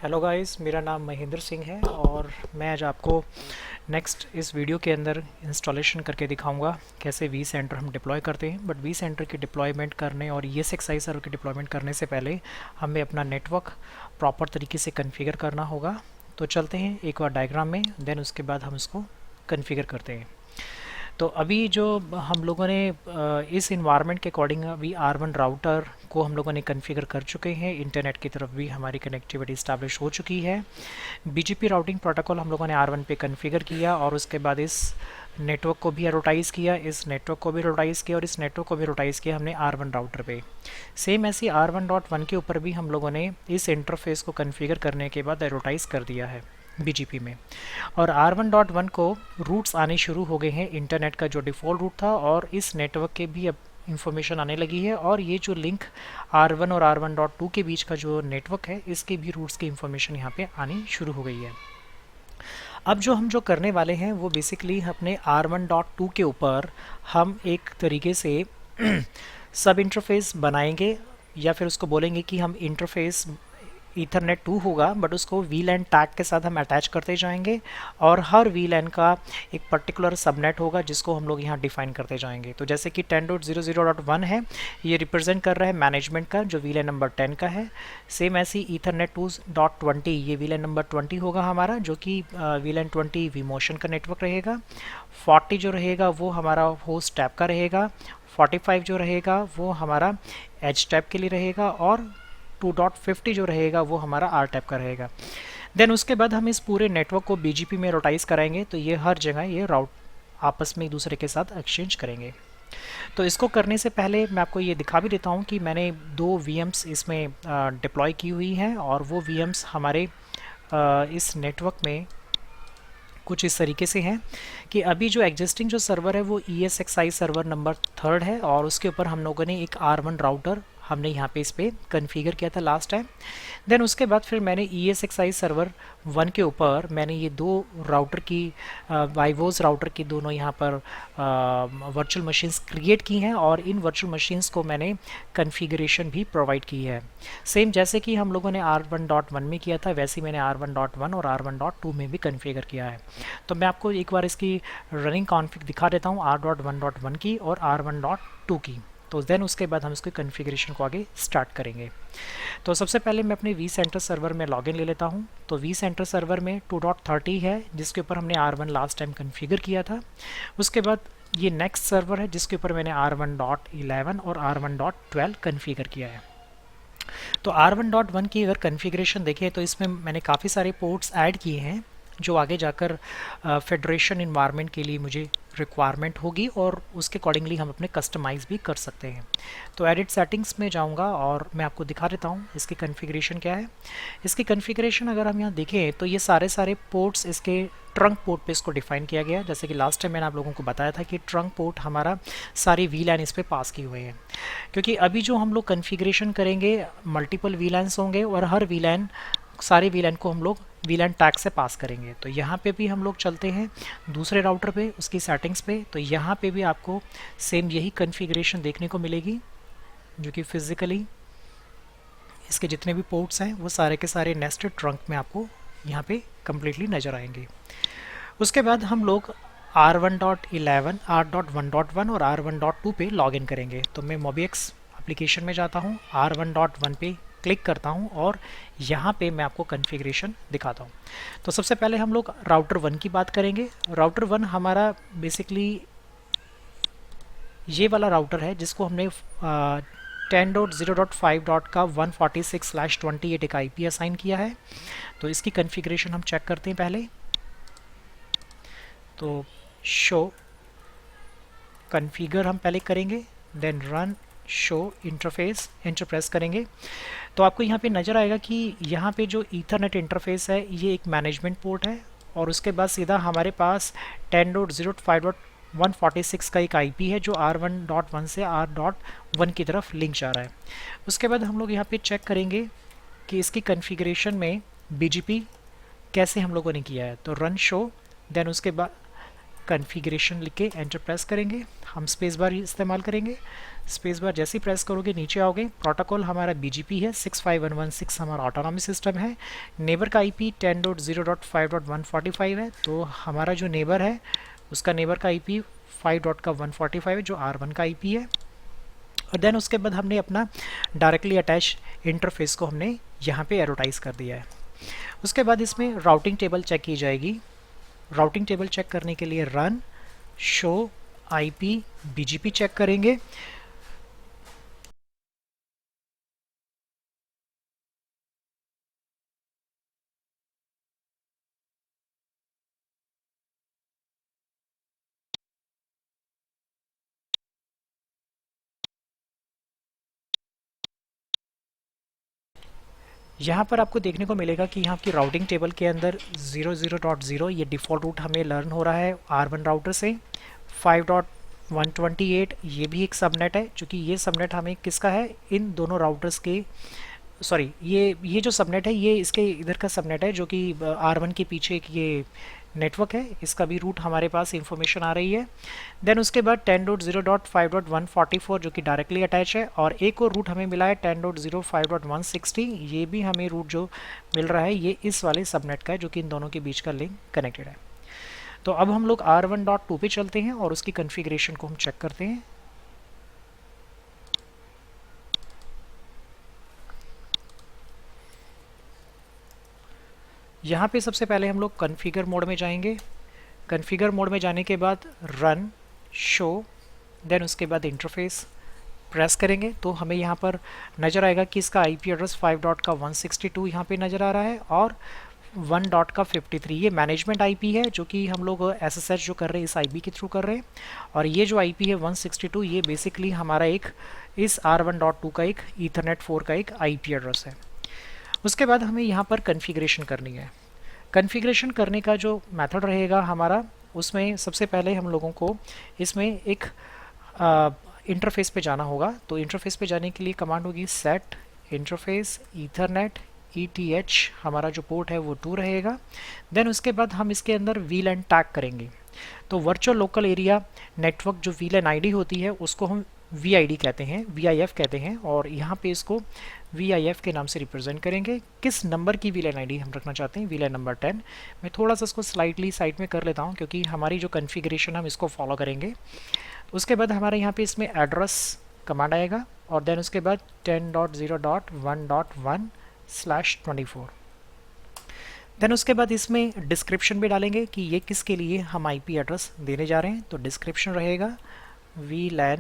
Hello guys, मेरा नाम महेंद्र सिंह है और मैं आज आपको नेक्स्ट इस वीडियो के अंदर इंस्टॉलेशन करके दिखाऊंगा कैसे वी सेंटर हम डिप्लॉय करते हैं। बट वी सेंटर की डिप्लॉयमेंट करने और ESXi सर्वर की डिप्लॉयमेंट करने से पहले हमें अपना नेटवर्क प्रॉपर तरीके से कन्फिगर करना होगा। तो चलते हैं एक बार डायग्राम में, देन उसके बाद हम इसको कन्फिगर करते हैं। तो अभी जो हम लोगों ने इस इन्वायरमेंट के अकॉर्डिंग अभी R1 राउटर को हम लोगों ने कॉन्फ़िगर कर चुके हैं। इंटरनेट की तरफ भी हमारी कनेक्टिविटी इस्टेब्लिश हो चुकी है। BGP राउटिंग प्रोटोकॉल हम लोगों ने R1 पे कॉन्फ़िगर किया और उसके बाद इस नेटवर्क को भी एडवर्टाइज़ किया, इस नेटवर्क को भी एडवर्टाइज़ किया और इस नेटवर्क को भी एडवर्टाइज़ किया हमने R1 राउटर पे। सेम ऐसी R1.1 के ऊपर भी हम लोगों ने इस इंटरफेस को कॉन्फ़िगर करने के बाद एडवर्टाइज़ कर दिया है BGP में। और R1.1 को रूट्स आने शुरू हो गए हैं, इंटरनेट का जो डिफ़ॉल्ट रूट था, और इस नेटवर्क के भी अब इंफॉर्मेशन आने लगी है। और ये जो लिंक R1 और R1.2 के बीच का जो नेटवर्क है, इसके भी रूट्स की इंफॉर्मेशन यहाँ पे आनी शुरू हो गई है। अब जो करने वाले हैं वो बेसिकली अपने R1.2 के ऊपर हम एक तरीके से सब इंटरफेस बनाएंगे, या फिर उसको बोलेंगे कि हम इंटरफेस ईथरनेट 2 होगा, बट उसको VLAN टैग के साथ हम अटैच करते जाएंगे और हर VLAN का एक पर्टिकुलर सबनेट होगा जिसको हम लोग यहाँ डिफाइन करते जाएंगे। तो जैसे कि 10.00.1 है, ये रिप्रेजेंट कर रहा है मैनेजमेंट का जो VLAN नंबर 10 का है। सेम ऐसी ईथरनेट 2.20 ये VLAN नंबर 20 होगा हमारा, जो कि VLAN 20 vMotion का नेटवर्क रहेगा। 40 जो रहेगा वो हमारा होस्ट टैब का रहेगा। 45 जो रहेगा वो हमारा एज टैब के लिए रहेगा और 2.50 जो रहेगा वो हमारा R टैप का रहेगा। देन उसके बाद हम इस पूरे नेटवर्क को BGP में रोटाइज कराएंगे, तो ये हर जगह ये राउट आपस में एक दूसरे के साथ एक्सचेंज करेंगे। तो इसको करने से पहले मैं आपको ये दिखा भी देता हूँ कि मैंने 2 VMs इसमें डिप्लॉय की हुई हैं, और वो VMs हमारे इस नेटवर्क में कुछ इस तरीके से हैं कि अभी जो एग्जिस्टिंग जो सर्वर है वो ESXi सर्वर नंबर 3 है, और उसके ऊपर हम लोगों ने एक R1 राउटर हमने यहाँ पे इस पर कन्फिगर किया था लास्ट टाइम। देन उसके बाद फिर मैंने ESXi सर्वर 1 के ऊपर मैंने ये 2 राउटर की वाइवोज राउटर की दोनों यहाँ पर वर्चुअल मशीन्स क्रिएट की हैं, और इन वर्चुअल मशीन्स को मैंने कन्फिगरेशन भी प्रोवाइड की है। सेम जैसे कि हम लोगों ने R1.1 में किया था, वैसे ही मैंने R1.1 और R1.2 में भी कन्फिगर किया है। तो मैं आपको एक बार इसकी रनिंग कॉन्फ़िग दिखा देता हूँ R.1.1 की और R1.2 की। तो देन उसके बाद हम इसके कॉन्फ़िगरेशन को आगे स्टार्ट करेंगे। तो सबसे पहले मैं अपने वी सेंटर सर्वर में लॉगिन ले लेता हूँ। तो वी सेंटर सर्वर में 2.30 है जिसके ऊपर हमने R1 लास्ट टाइम कॉन्फ़िगर किया था। उसके बाद ये नेक्स्ट सर्वर है जिसके ऊपर मैंने R1.11 और R1.12 कॉन्फ़िगर किया है। तो R1.1 की अगर कॉन्फ़िगरेशन देखें तो इसमें मैंने काफ़ी सारे पोर्ट्स ऐड किए हैं जो आगे जाकर फेडरेशन इन्वायरमेंट के लिए मुझे रिक्वायरमेंट होगी, और उसके अकॉर्डिंगली हम अपने कस्टमाइज़ भी कर सकते हैं। तो एडिट सेटिंग्स में जाऊंगा और मैं आपको दिखा देता हूँ इसकी कॉन्फ़िगरेशन क्या है। इसकी कॉन्फ़िगरेशन अगर हम यहाँ देखें तो ये सारे पोर्ट्स इसके ट्रंक पोर्ट पे इसको डिफाइन किया गया है। जैसे कि लास्ट टाइम मैंने आप लोगों को बताया था कि ट्रंक पोर्ट हमारा सारी VLAN इस पर पास किए हुए हैं, क्योंकि अभी जो हम लोग कॉन्फ़िगरेशन करेंगे मल्टीपल VLANs होंगे और हर सारे VLAN को हम लोग VLAN टैग से पास करेंगे। तो यहाँ पे भी हम लोग चलते हैं दूसरे राउटर पे उसकी सेटिंग्स पे, तो यहाँ पे भी आपको सेम यही कॉन्फ़िगरेशन देखने को मिलेगी, जो कि फिज़िकली इसके जितने भी पोर्ट्स हैं वो सारे के सारे नेस्टेड ट्रंक में आपको यहाँ पे कम्प्लीटली नज़र आएंगे। उसके बाद हम लोग R1.11, R.1.1 और R1.2 पे लॉगिन करेंगे। तो मैं MobiX एप्लीकेशन में जाता हूँ, R1.1 पे क्लिक करता हूँ और यहाँ पे मैं आपको कॉन्फ़िगरेशन दिखाता हूँ। तो सबसे पहले हम लोग राउटर 1 की बात करेंगे। राउटर 1 हमारा बेसिकली ये वाला राउटर है जिसको हमने 10.0.5 का 146/28 एक IP असाइन किया है। तो इसकी कॉन्फ़िगरेशन हम चेक करते हैं पहले। तो शो कॉन्फ़िगर हम पहले करेंगे, then run show interface enter press करेंगे। तो आपको यहाँ पे नज़र आएगा कि यहाँ पे जो ईथरनेट इंटरफेस है ये एक मैनेजमेंट पोर्ट है, और उसके बाद सीधा हमारे पास 10.0.5.146 का एक IP है जो R1.1 से R.1 की तरफ लिंक जा रहा है। उसके बाद हम लोग यहाँ पे चेक करेंगे कि इसकी कॉन्फ़िगरेशन में BGP कैसे हम लोगों ने किया है। तो रन शो, देन उसके बाद कॉन्फ़िगरेशन लिख के एंटर प्रेस करेंगे, हम स्पेस बार इस्तेमाल करेंगे। स्पेस बार जैसे ही प्रेस करोगे नीचे आओगे, प्रोटोकॉल हमारा BGP है, 65116 हमारा ऑटोनॉमी सिस्टम है। नेबर का IP 10.0.5.145 है, तो हमारा जो नेबर है उसका नेबर का IP 5.145 है जो R1 का IP है। और देन उसके बाद हमने अपना डायरेक्टली अटैच इंटरफेस को हमने यहाँ पे एडवर्टाइज कर दिया है। उसके बाद इसमें राउटिंग टेबल चेक की जाएगी। राउटिंग टेबल चेक करने के लिए run show IP BGP check करेंगे। यहाँ पर आपको देखने को मिलेगा कि यहाँ की राउटिंग टेबल के अंदर 00.0 ये डिफ़ॉल्ट रूट हमें लर्न हो रहा है R1 राउटर से। 5.128 ये भी एक सबनेट है, चूँकि ये सबनेट हमें किसका है, इन दोनों राउटर्स के, सॉरी ये जो सबनेट है ये इसके इधर का सबनेट है जो कि R1 के पीछे एक ये नेटवर्क है, इसका भी रूट हमारे पास इंफॉर्मेशन आ रही है। देन उसके बाद 10.0.5.144 जो कि डायरेक्टली अटैच है, और एक और रूट हमें मिला है 10.0.5.160, ये भी हमें रूट जो मिल रहा है ये इस वाले सबनेट का है जो कि इन दोनों के बीच का लिंक कनेक्टेड है। तो अब हम लोग R1.2 पे चलते हैं और उसकी कॉन्फ़िगरेशन को हम चेक करते हैं। यहाँ पे सबसे पहले हम लोग कॉन्फ़िगर मोड में जाएंगे। कॉन्फ़िगर मोड में जाने के बाद रन शो, देन उसके बाद इंटरफेस प्रेस करेंगे तो हमें यहाँ पर नज़र आएगा कि इसका IP एड्रेस 5.162 यहाँ पे नज़र आ रहा है, और 1.53 ये मैनेजमेंट IP है जो कि हम लोग SSH जो कर रहे हैं इस IP के थ्रू कर रहे हैं, और ये जो IP है 162 ये बेसिकली हमारा एक इस R1.2 का एक ईथरनेट 4 का एक IP एड्रेस है। उसके बाद हमें यहाँ पर कॉन्फ़िगरेशन करनी है। कॉन्फ़िगरेशन करने का जो मेथड रहेगा हमारा, उसमें सबसे पहले हम लोगों को इसमें एक इंटरफेस पे जाना होगा। तो इंटरफेस पे जाने के लिए कमांड होगी सेट इंटरफेस ईथरनेट ETH, हमारा जो पोर्ट है वो 2 रहेगा। देन उसके बाद हम इसके अंदर VLAN टैग करेंगे। तो वर्चुअल लोकल एरिया नेटवर्क जो VLAN ID होती है उसको हम VID कहते हैं, VIF कहते हैं, और यहाँ पे इसको VIF के नाम से रिप्रेजेंट करेंगे। किस नंबर की VLAN ID हम रखना चाहते हैं, VLAN नंबर 10। मैं थोड़ा सा इसको स्लाइटली साइड में कर लेता हूँ क्योंकि हमारी जो कॉन्फ़िगरेशन हम इसको फॉलो करेंगे। उसके बाद हमारे यहाँ पे इसमें एड्रेस कमांड आएगा, और देन उसके बाद 10.0.1.1/24। देन उसके बाद इसमें डिस्क्रिप्शन भी डालेंगे कि ये किसके लिए हम IP एड्रेस देने जा रहे हैं। तो डिस्क्रिप्शन रहेगा VLAN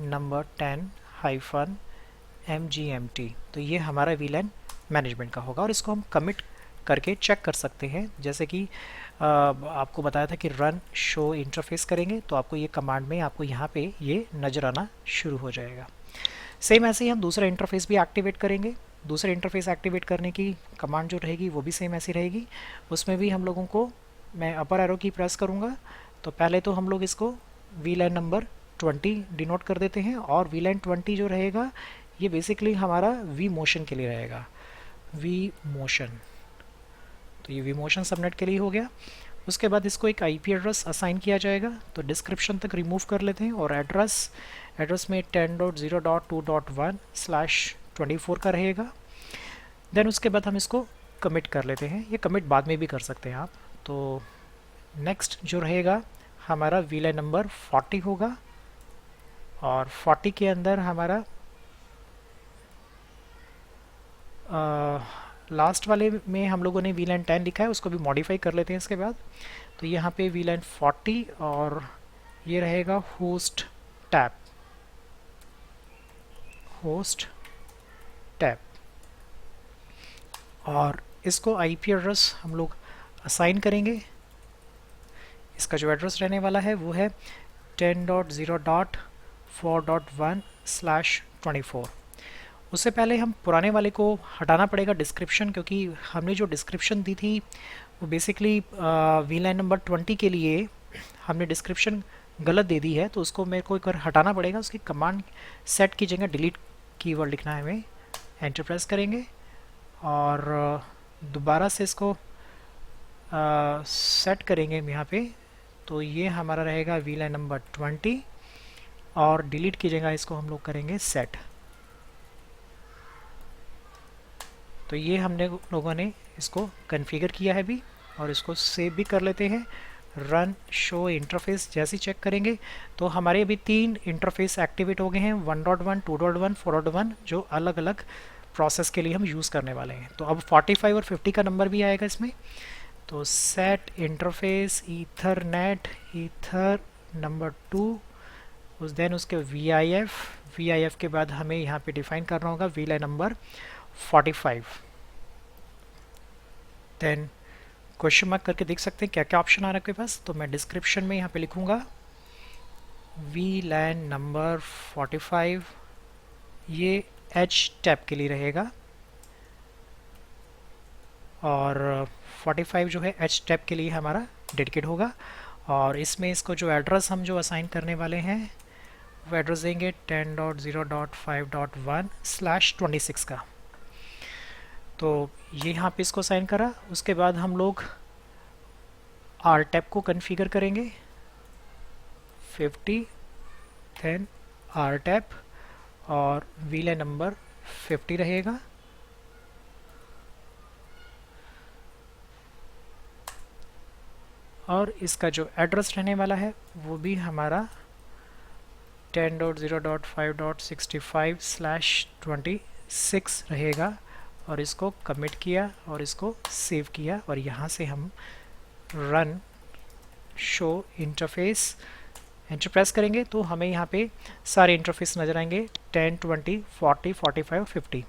नंबर 10-MGMT, तो ये हमारा VLAN मैनेजमेंट का होगा, और इसको हम कमिट करके चेक कर सकते हैं। जैसे कि आपको बताया था कि रन शो इंटरफेस करेंगे तो आपको ये कमांड में आपको यहाँ पे ये नज़र आना शुरू हो जाएगा। सेम ऐसे ही हम दूसरा इंटरफेस भी एक्टिवेट करेंगे। दूसरा इंटरफेस एक्टिवेट करने की कमांड जो रहेगी वो भी सेम ऐसी रहेगी। उसमें भी हम लोगों को, मैं अपर एरो की प्रेस करूँगा तो पहले तो हम लोग इसको VLAN नंबर 20 डिनोट कर देते हैं, और VLAN 20 जो रहेगा ये बेसिकली हमारा vMotion के लिए रहेगा, vMotion। तो ये vMotion सबनेट के लिए हो गया। उसके बाद इसको एक IP एड्रेस असाइन किया जाएगा, तो डिस्क्रिप्शन तक रिमूव कर लेते हैं, और एड्रेस में 10.0.2.1/24 का रहेगा। देन उसके बाद हम इसको कमिट कर लेते हैं, ये कमिट बाद में भी कर सकते हैं आप। तो नेक्स्ट जो रहेगा हमारा VLAN नंबर 40 होगा, और 40 के अंदर हमारा लास्ट वाले में हम लोगों ने VLAN 10 लिखा है, उसको भी मॉडिफाई कर लेते हैं इसके बाद। तो यहाँ पे VLAN 40, और ये रहेगा होस्ट टैब, और इसको IP एड्रेस हम लोग असाइन करेंगे। इसका जो एड्रेस रहने वाला है वो है 10.0.4.1/24। उससे पहले हम पुराने वाले को हटाना पड़ेगा डिस्क्रिप्शन, क्योंकि हमने जो डिस्क्रिप्शन दी थी वो बेसिकली VLAN नंबर 20 के लिए हमने डिस्क्रिप्शन गलत दे दी है, तो उसको मेरे को एक बार हटाना पड़ेगा। उसकी कमांड सेट की जगह डिलीट कीवर्ड लिखना है हमें, एंटर प्रेस करेंगे, और दोबारा से इसको सेट करेंगे हम यहाँ पे तो ये हमारा रहेगा VLAN नंबर 20 और डिलीट की जगह इसको हम लोग करेंगे सेट। तो ये हमने लोगों ने इसको कॉन्फ़िगर किया है भी, और इसको सेव भी कर लेते हैं। रन शो इंटरफेस जैसे चेक करेंगे तो हमारे अभी 3 इंटरफेस एक्टिवेट हो गए हैं, 1.1, 2.1, 4.1, जो अलग अलग प्रोसेस के लिए हम यूज़ करने वाले हैं। तो अब 45 और 50 का नंबर भी आएगा इसमें। तो set interface ethernet ether number 2, then उसके VIF के बाद हमें यहाँ पे डिफाइन करना होगा VLAN number 45। Then question mark करके देख सकते हैं क्या क्या ऑप्शन आ रहा है आपके पास। तो मैं डिस्क्रिप्शन में यहाँ पे लिखूँगा VLAN नंबर 45, ये H टैब के लिए रहेगा, और 45 जो है H टैब के लिए हमारा डेडिकेट होगा। और इसमें इसको जो एड्रेस हम जो असाइन करने वाले हैं वो एड्रेस देंगे 10.0.5.1/26 का। तो ये यहाँ पे इसको असाइन करा। उसके बाद हम लोग R टैब को कॉन्फ़िगर करेंगे 50, देन R टैब और VLAN नंबर 50 रहेगा। और इसका जो एड्रेस रहने वाला है वो भी हमारा 10.0.5.65/26 रहेगा। और इसको कमिट किया और इसको सेव किया, और यहाँ से हम run show interface enter press करेंगे तो हमें यहाँ पे सारे इंटरफेस नजर आएंगे 10, 20, 40, 45 और 50।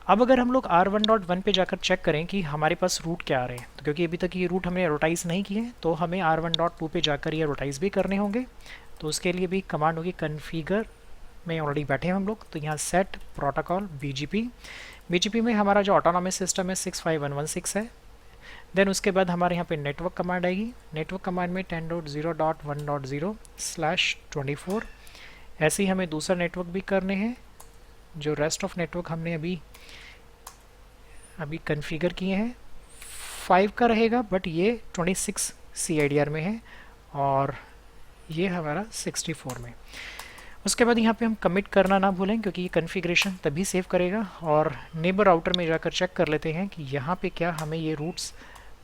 अब अगर हम लोग R1.1 पे जाकर चेक करें कि हमारे पास रूट क्या आ रहे हैं, तो क्योंकि अभी तक ये रूट हमने एडवर्टाइज नहीं किए हैं तो हमें R1.2 पे जाकर ये एडवर्टाइज भी करने होंगे। तो उसके लिए भी कमांड होगी कॉन्फ़िगर में ऑलरेडी बैठे हैं हम लोग। तो यहाँ सेट प्रोटोकॉल BGP में हमारा जो ऑटोनॉमस सिस्टम है 65116 है। देन उसके बाद हमारे यहाँ पे नेटवर्क कमांड आएगी। नेटवर्क कमांड में 10.0.1.0/24। ऐसे ही हमें दूसरा नेटवर्क भी करने हैं। जो रेस्ट ऑफ नेटवर्क हमने अभी कॉन्फ़िगर किए हैं 5 का रहेगा, बट ये 26 CIDR में है और ये हमारा 64 में। उसके बाद यहाँ पे हम कमिट करना ना भूलें, क्योंकि ये कॉन्फ़िगरेशन तभी सेव करेगा। और नेबर राउटर में जाकर चेक कर लेते हैं कि यहाँ पे क्या हमें ये रूट्स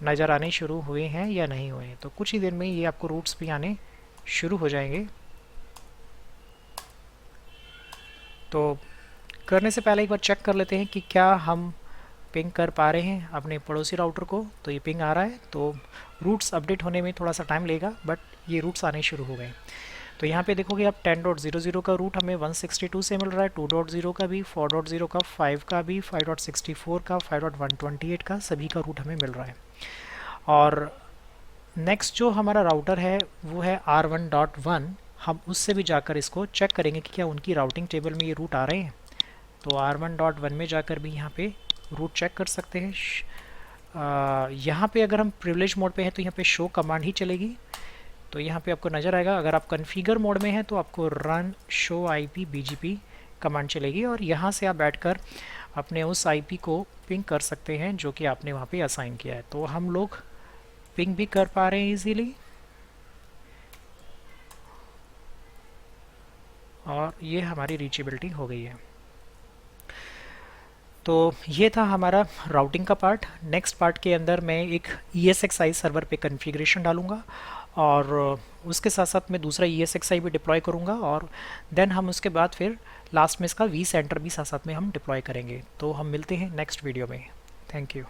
नज़र आने शुरू हुए हैं या नहीं हुए हैं। तो कुछ ही देर में ये आपको रूट्स भी आने शुरू हो जाएंगे। तो करने से पहले एक बार चेक कर लेते हैं कि क्या हम पिंग कर पा रहे हैं अपने पड़ोसी राउटर को। तो ये पिंग आ रहा है, तो रूट्स अपडेट होने में थोड़ा सा टाइम लेगा, बट ये रूट्स आने शुरू हो गए। तो यहाँ पे देखोगे आप 10.00 का रूट हमें 162 से मिल रहा है, 2.0 का भी, 4.0 का, 5 का भी, 5.64 का, 5.128 का, सभी का रूट हमें मिल रहा है। और नेक्स्ट जो हमारा राउटर है वो है R1.1। हम उससे भी जाकर इसको चेक करेंगे कि क्या उनकी राउटिंग टेबल में ये रूट आ रहे हैं। तो R1.1 में जाकर भी यहाँ पे रूट चेक कर सकते हैं। यहाँ पे अगर हम प्रिविलेज मोड पे हैं तो यहाँ पे शो कमांड ही चलेगी। तो यहाँ पे आपको नज़र आएगा। अगर आप कॉन्फ़िगर मोड में हैं तो आपको run show IP BGP command चलेगी, और यहाँ से आप बैठकर अपने उस IP को पिंग कर सकते हैं जो कि आपने वहाँ पे असाइन किया है। तो हम लोग पिंग भी कर पा रहे हैं इजीली, और ये हमारी रीचेबिलिटी हो गई है। तो ये था हमारा राउटिंग का पार्ट। नेक्स्ट पार्ट के अंदर मैं एक ESXi सर्वर पे कॉन्फ़िगरेशन डालूंगा, और उसके साथ साथ मैं दूसरा ESXi भी डिप्लॉय करूंगा, और देन हम उसके बाद फिर लास्ट में इसका vCenter भी साथ साथ में हम डिप्लॉय करेंगे। तो हम मिलते हैं नेक्स्ट वीडियो में। Thank you.